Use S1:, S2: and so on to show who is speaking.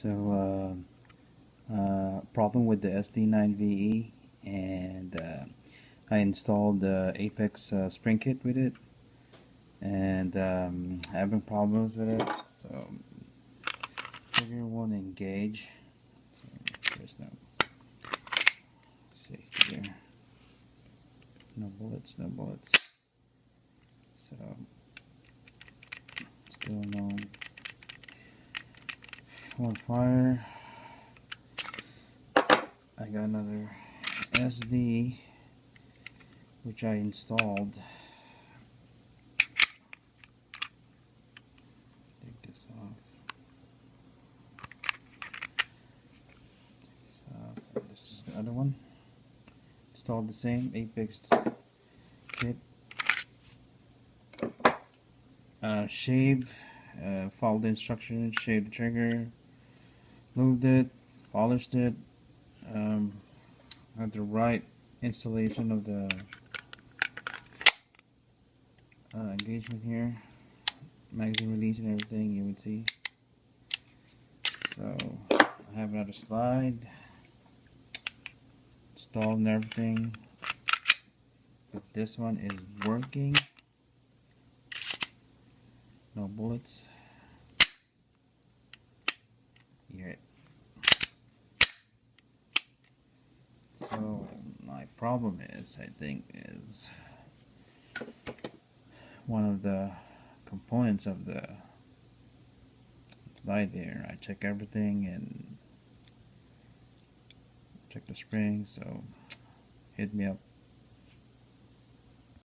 S1: So problem with the SD9VE, and I installed the Apex spring kit with it, and having problems with it. So trigger won't engage. So there's no safety there. No bullets, no bullets. So still no on fire. I got another SD which I installed. Take this off. This is the other one. Installed the same Apex kit. Shave, followed the instructions, shaved the trigger, lubed it, polished it, had the right installation of the engagement here, magazine release and everything you would see. So I have another slide installed and everything, but this one is working. No bullets. You hear it. So my problem is, I think, is one of the components of the slide there. I check everything and check the spring, so hit me up